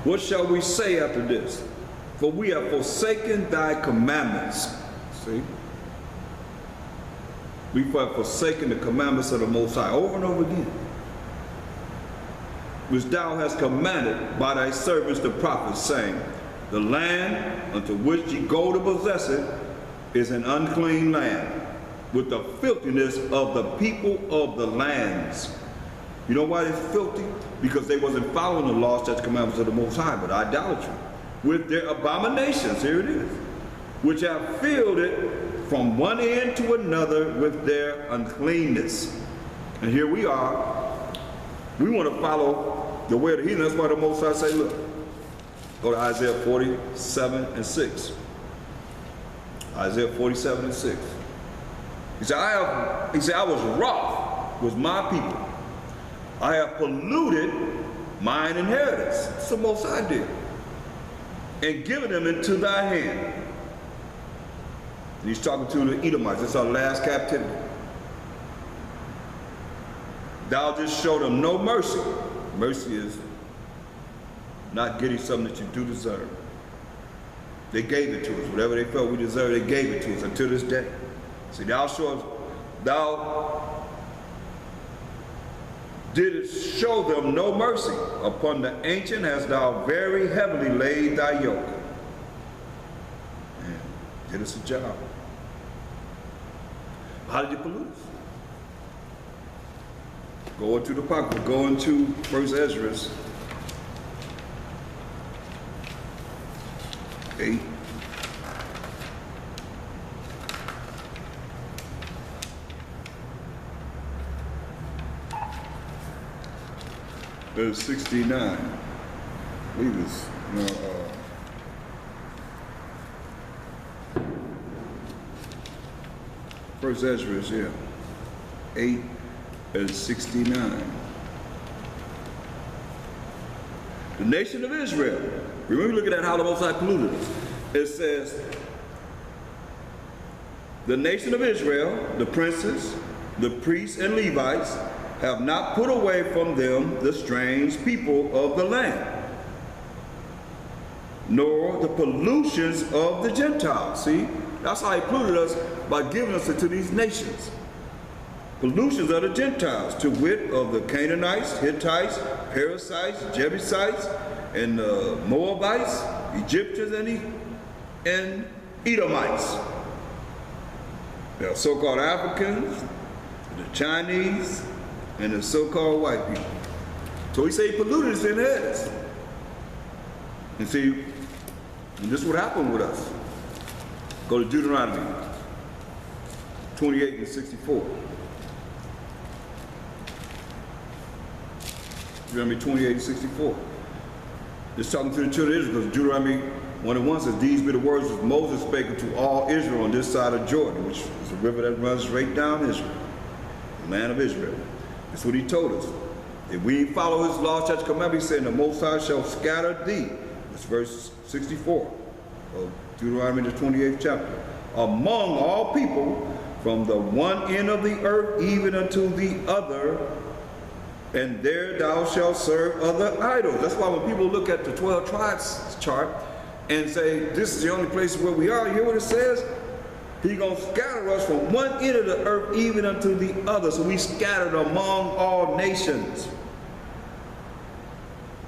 What shall we say after this? For we have forsaken thy commandments. See? We have forsaken the commandments of the Most High over and over again, which thou hast commanded by thy servants the prophets, saying, the land unto which ye go to possess it is an unclean land, with the filthiness of the people of the lands. You know why it's filthy? Because they wasn't following the laws, statutes, commandments of the Most High, but idolatry. With their abominations, here it is, which have filled it from one end to another with their uncleanness. And here we are. We want to follow the way of the heathen. That's why the Most High say, look, go to Isaiah 47 and 6. Isaiah 47 and 6. He said, I was wroth with my people. I have polluted mine inheritance. That's the Most High did. And given them into thy hand. And he's talking to the Edomites. This is our last captivity. Thou just show them no mercy. Mercy is not getting something that you do deserve. They gave it to us. Whatever they felt we deserved, they gave it to us until this day. See, thou didst show them no mercy. Upon the ancient hast thou very heavily laid thy yoke. Man, did us a job. How did you pollute us? Go into the pocket, go into 1 Ezra 8. Verse 69. I believe it's, First Ezra, yeah, 8 and 69. The nation of Israel. Remember looking at how the Most High polluted us. It says, the nation of Israel, the princes, the priests and Levites, have not put away from them the strange people of the land, nor the pollutions of the Gentiles. See, that's how he polluted us, by giving us to these nations. Pollutions of the Gentiles, to wit of the Canaanites, Hittites, Perizzites, Jebusites, and Moabites, Egyptians, and Edomites. The so-called Africans, the Chinese, and the so-called white people. So he said he polluted his inheritance. And see, and this is what happened with us. Go to Deuteronomy 28 and 64. Deuteronomy 28 and 64. It's talking to the children of Israel, because Deuteronomy 1 and 1 says, these be the words which Moses spake unto all Israel on this side of Jordan, which is a river that runs straight down Israel, the land of Israel. That's what he told us. If we follow his law, statutes, commandments, he said, the Most High shall scatter thee. That's verse 64 of Deuteronomy the 28th chapter. Among all people, from the one end of the earth even unto the other, and there thou shalt serve other idols. That's why when people look at the 12 tribes chart and say, this is the only place where we are, you hear what it says? He's going to scatter us from one end of the earth even unto the other. So we scattered among all nations.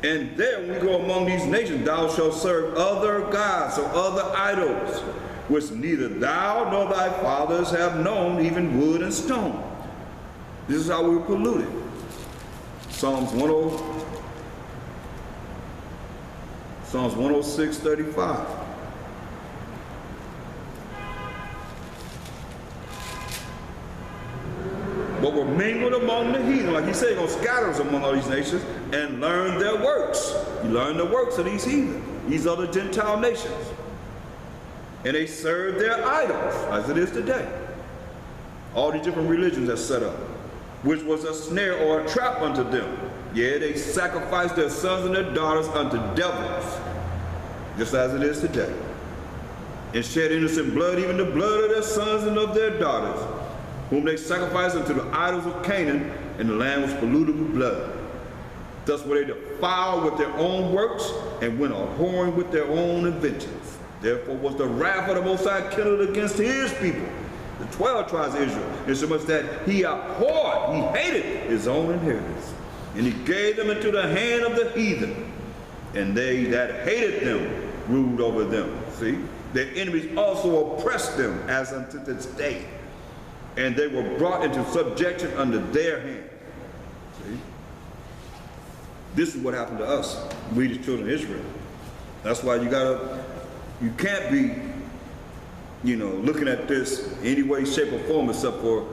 And there, when we go among these nations, thou shalt serve other gods, or other idols, which neither thou nor thy fathers have known, even wood and stone. This is how we were polluted. Psalms 106:35. But were mingled among the heathen. Like he said, he's going to scatter us among all these nations and learn their works. You learn the works of these heathen, these other Gentile nations. And they serve their idols, as it is today. All these different religions that set up, which was a snare or a trap unto them. Yeah, they sacrificed their sons and their daughters unto devils, just as it is today. And shed innocent blood, even the blood of their sons and of their daughters, whom they sacrificed unto the idols of Canaan, and the land was polluted with blood. Thus were they defiled with their own works, and went a-whoring with their own inventions. Therefore was the wrath of the Most High kindled against his people, the 12 tribes of Israel, insomuch that he abhorred, he hated his own inheritance. And he gave them into the hand of the heathen, and they that hated them ruled over them. See? Their enemies also oppressed them as unto this day, and they were brought into subjection under their hand. See? This is what happened to us, we the children of Israel. That's why you can't be, looking at this any way, shape, or form except for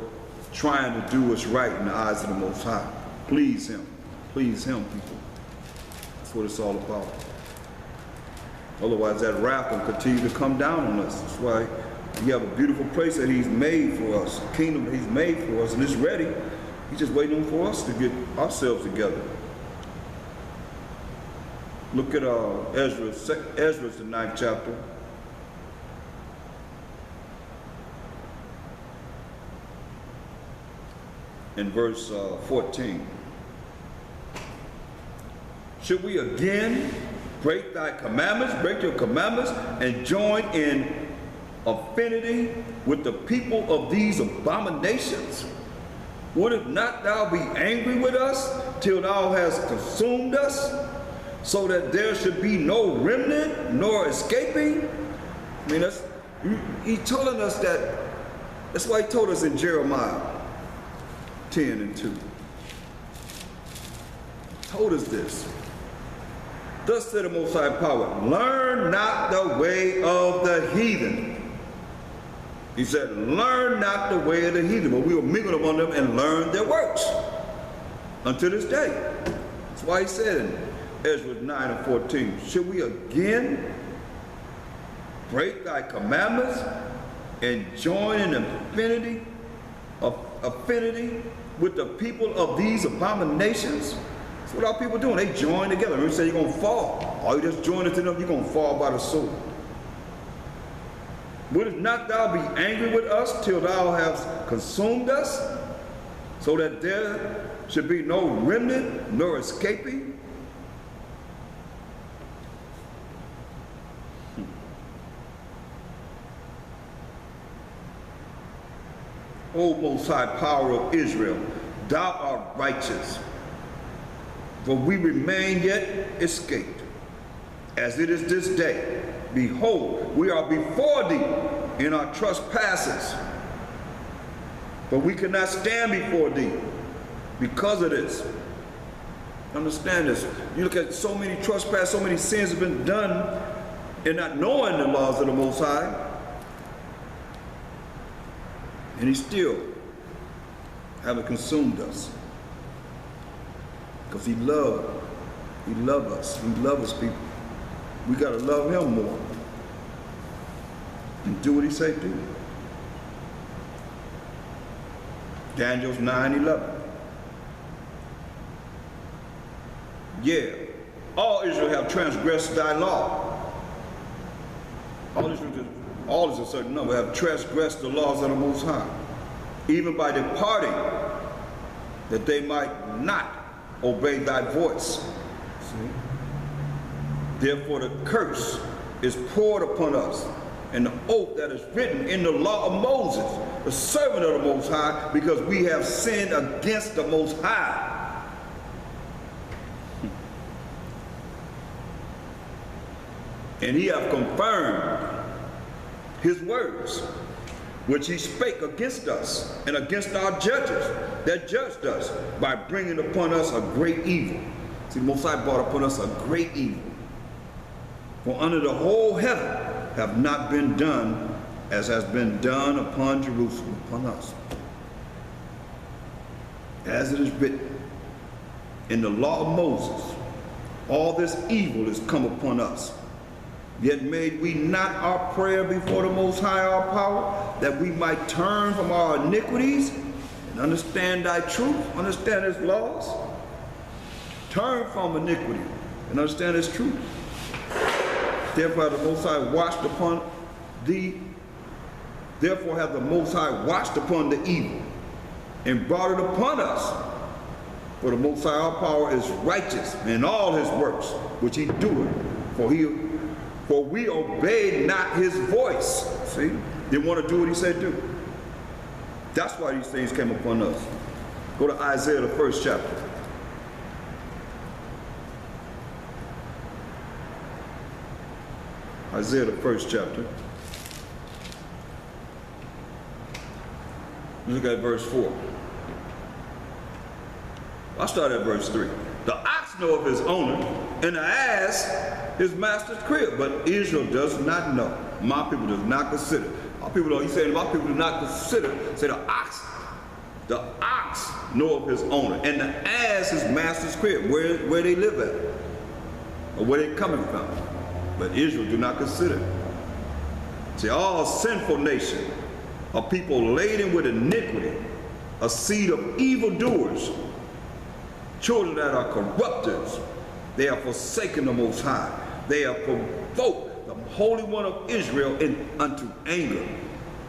trying to do what's right in the eyes of the Most High. Please him, people. That's what it's all about. Otherwise, that wrath will continue to come down on us. That's why we have a beautiful place that he's made for us, a kingdom that he's made for us, and it's ready. He's just waiting for us to get ourselves together. Look at Ezra's, the 9th chapter. In verse 14. Should we again break thy commandments, break your commandments, and join in affinity with the people of these abominations? Wouldst not thou be angry with us till thou hast consumed us, so that there should be no remnant nor escaping? I mean, he's telling us that. That's why he told us in Jeremiah 10:2. He told us this. Thus said the Most High Power, learn not the way of the heathen. He said, learn not the way of the heathen. But we will mingle among them and learn their works unto this day. That's why he said in Ezra 9:14, should we again break thy commandments and join in affinity with the people of these abominations? That's what our people doing. They join together. When we say you're going to fall, or you just join into them, you're going to fall by the sword. Wouldst not thou be angry with us till thou hast consumed us, so that there should be no remnant nor escaping? O Most High Power of Israel, thou art righteous, for we remain yet escaped. As it is this day, behold, we are before thee in our trespasses, but we cannot stand before thee because of this. Understand this. You look at so many trespasses, so many sins have been done in not knowing the laws of the Most High, and he still haven't consumed us. Because he loved us. He loves us, people. We got to love him more. And do what he say do. Daniel 9:11. Yeah, all Israel have transgressed thy law. All is a certain number have transgressed the laws of the Most High, even by departing, that they might not obey thy voice. See? Therefore the curse is poured upon us, and the oath that is written in the law of Moses, the servant of the Most High, because we have sinned against the Most High. And he hath confirmed his words, which he spake against us and against our judges that judged us, by bringing upon us a great evil. See, the Most High brought upon us a great evil. For under the whole heaven have not been done as has been done upon Jerusalem, upon us. As it is written in the law of Moses, all this evil is come upon us. Yet made we not our prayer before the Most High, our power, that we might turn from our iniquities and understand thy truth, understand his laws. Turn from iniquity and understand his truth. Therefore the Most High watched upon thee. Therefore hath the Most High watched upon the evil and brought it upon us. For the Most High, our power is righteous in all his works, which he doeth. For we obeyed not his voice. See? Didn't want to do what he said do. That's why these things came upon us. Go to Isaiah, the 1st chapter. Isaiah, the 1st chapter. Look at verse 4. I'll start at verse 3. The ox knoweth his owner, and the ass his master's crib, but Israel does not know. My people does not consider. Our people, he's saying, my people do not consider. Say the ox knoweth his owner, and the ass his master's crib, where they live at, or where they coming from. But Israel do not consider. See, all sinful nation, a people laden with iniquity, a seed of evildoers, children that are corrupters. They have forsaken the Most High. They have provoked the Holy One of Israel unto anger.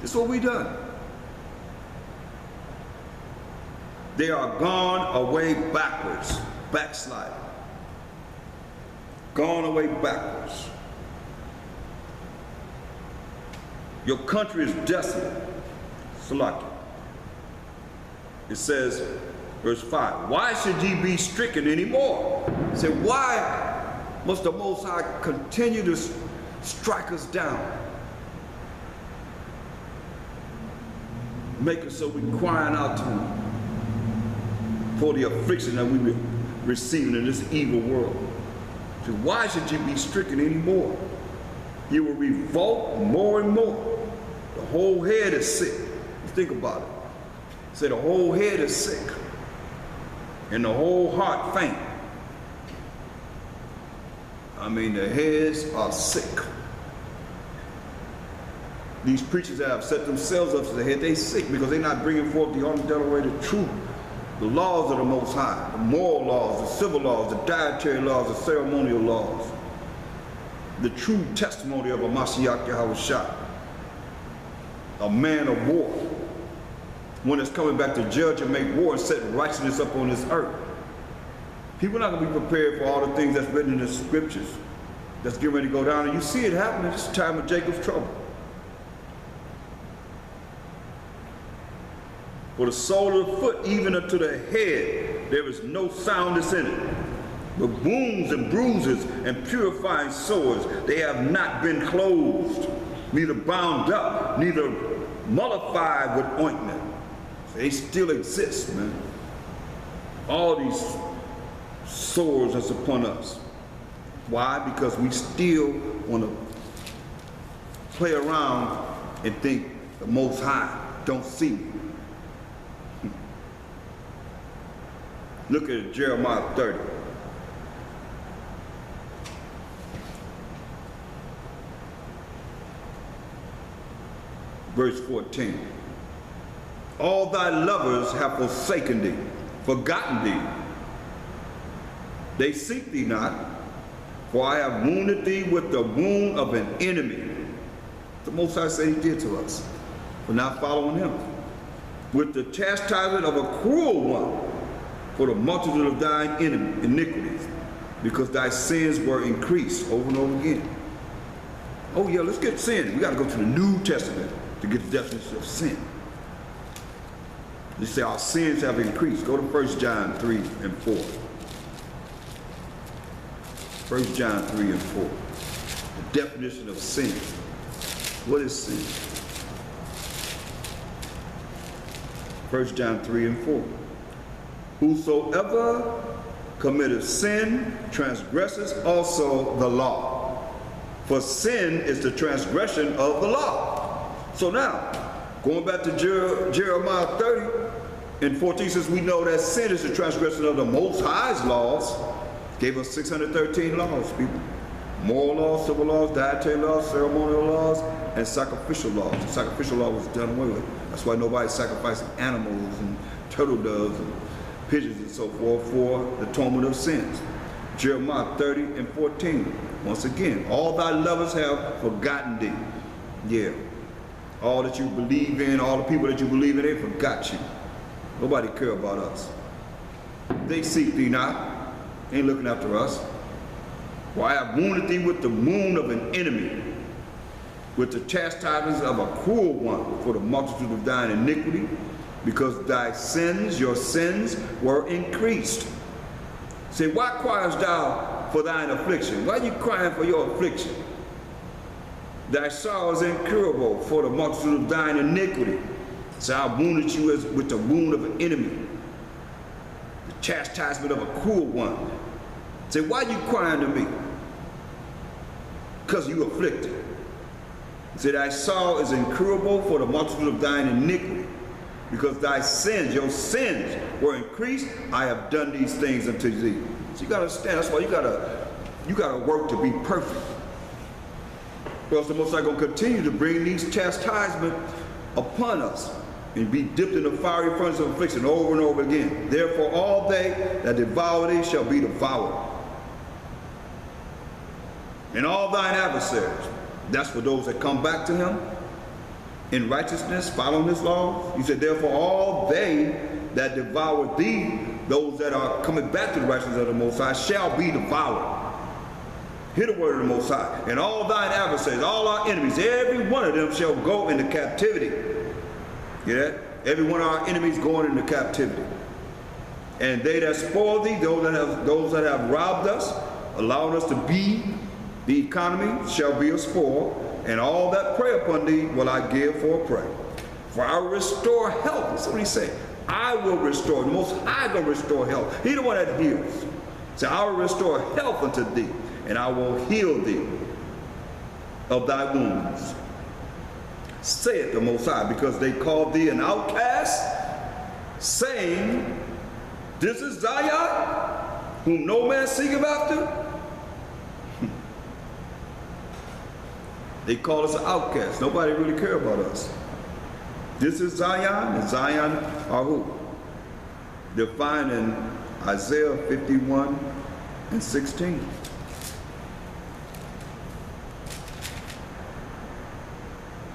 This is what we done. They are gone away backwards, backsliding. Gone away backwards. Your country is desolate. Salaki. It says, verse 5, why should ye be stricken anymore? He said, why must the Most High continue to strike us down? Make us so we're crying out to him for the affliction that we were receiving in this evil world. So why should you be stricken anymore? You will revolt more and more. The whole head is sick. Think about it. Say the whole head is sick, and the whole heart faint. I mean, the heads are sick. These preachers that have set themselves up to the head, they sick because they're not bringing forth the unadulterated truth, the laws of the Most High, the moral laws, the civil laws, the dietary laws, the ceremonial laws, the true testimony of a Mashiach Yahushua, a man of war, when it's coming back to judge and make war and set righteousness up on this earth. People are not going to be prepared for all the things that's written in the scriptures that's getting ready to go down. And you see it happening. This time of Jacob's trouble. For the sole of the foot, even unto the head, there is no soundness in it. But wounds and bruises and purifying sores, they have not been closed, neither bound up, neither mollified with ointment. They still exist, man. All these sores that's upon us. Why? Because we still want to play around and think the Most High don't see me. Look at Jeremiah 30. Verse 14. All thy lovers have forsaken thee, forgotten thee. They seek thee not, for I have wounded thee with the wound of an enemy. The Most High said he did to us for not following him. With the chastisement of a cruel one, for the multitude of thine iniquities, because thy sins were increased over and over again. Oh yeah, let's get sin. We got to go to the New Testament to get the definition of sin. They say our sins have increased. Go to 1 John 3 and 4. 1 John 3 and 4. The definition of sin. What is sin? 1 John 3 and 4. Whosoever committeth sin transgresses also the law. For sin is the transgression of the law. So now, going back to Jeremiah 30 and 14, says we know that sin is the transgression of the Most High's laws. Gave us 613 laws, people. Moral laws, civil laws, dietary laws, ceremonial laws, and sacrificial laws. The sacrificial law was done away with. That's why nobody's sacrificing animals and turtle doves and pigeons and so forth for the atonement of sins. Jeremiah 30 and 14. Once again, all thy lovers have forgotten thee. Yeah. All that you believe in, all the people that you believe in, they forgot you. Nobody care about us. They seek thee not. Ain't looking after us. For I have wounded thee with the wound of an enemy, with the chastisements of a cruel one, for the multitude of thine iniquity, because thy sins, your sins, were increased. Say, why criest thou for thine affliction? Why are you crying for your affliction? Thy sorrow is incurable for the multitude of thine iniquity. So I wounded you as with the wound of an enemy, the chastisement of a cruel one. Say, why are you crying to me? Because you afflicted. Say, thy sorrow is incurable for the multitude of thine iniquity, because thy sins, your sins, were increased. I have done these things unto thee. So you got to understand. That's why you gotta work to be perfect. Because the Most High going to continue to bring these chastisements upon us and be dipped in the fiery furnace of affliction over and over again. Therefore, all they that devour thee shall be devoured. And all thine adversaries, that's for those that come back to him in righteousness, following his laws. He said, therefore, all they that devour thee, those that are coming back to the righteousness of the Most High, shall be devoured. Hear the word of the Most High. And all thine adversaries, all our enemies, every one of them shall go into captivity. Hear that? Every one of our enemies going into captivity. And they that spoil thee, those that have robbed us, allowed us to be the economy, shall be a spoil. And all that prey upon thee will I give for a prey. For I will restore health. That's what he said. I will restore. The Most High will restore health. He the one that heals. So I will restore health unto thee, and I will heal thee of thy wounds, saith the Most High, because they called thee an outcast, saying, this is Zion, whom no man seeketh after. They call us an outcast. Nobody really care about us. This is Zion, and Zion are who? They're found in Isaiah 51 and 16.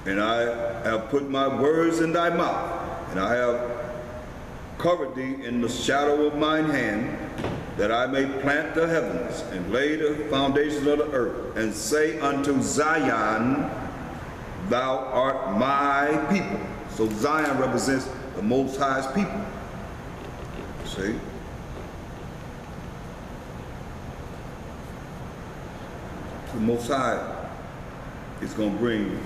And I have put my words in thy mouth, and I have covered thee in the shadow of mine hand, that I may plant the heavens and lay the foundations of the earth, and say unto Zion, thou art my people. So Zion represents the Most High's people. See? The Most High is going to bring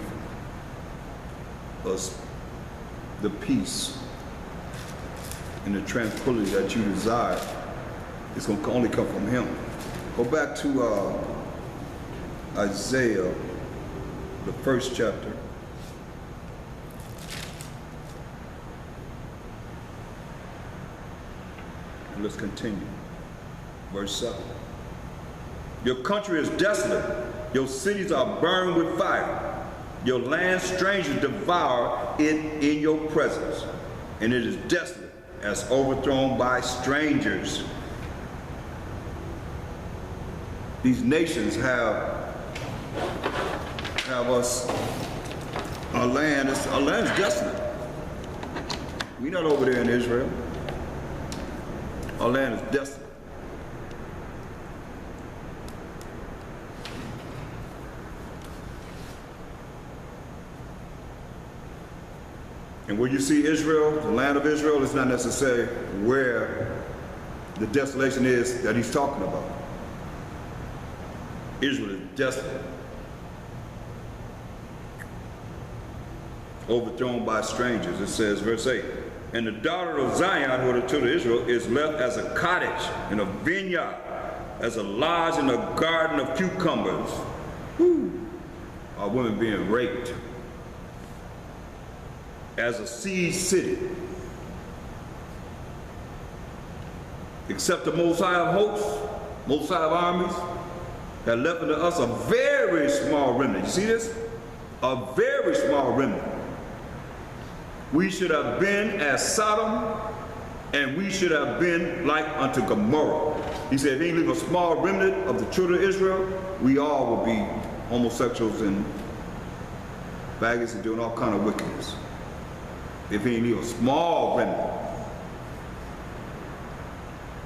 us the peace and the tranquility that you desire. It's going to only come from him. Go back to Isaiah, the 1st chapter. And let's continue. Verse 7. Your country is desolate. Your cities are burned with fire. Your land strangers devour it in your presence. And it is desolate, as overthrown by strangers. These nations have us, our land is desolate. We're not over there in Israel. Our land is desolate. And when you see Israel, the land of Israel, it's not necessarily where the desolation is that he's talking about. Israel is desolate, overthrown by strangers. It says, verse 8, and the daughter of Zion, who are the children of Israel, is left as a cottage in a vineyard, as a lodge in a garden of cucumbers. Whew. Our women being raped. As a siege city. Except the Most High of hosts, Most High of armies, that left unto us a very small remnant. You see this? A very small remnant. We should have been as Sodom, and we should have been like unto Gomorrah. He said, if he leave a small remnant of the children of Israel, we all will be homosexuals and faggots and doing all kind of wickedness. If he leave a small remnant.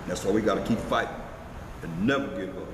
That's why we got to keep fighting and never give up.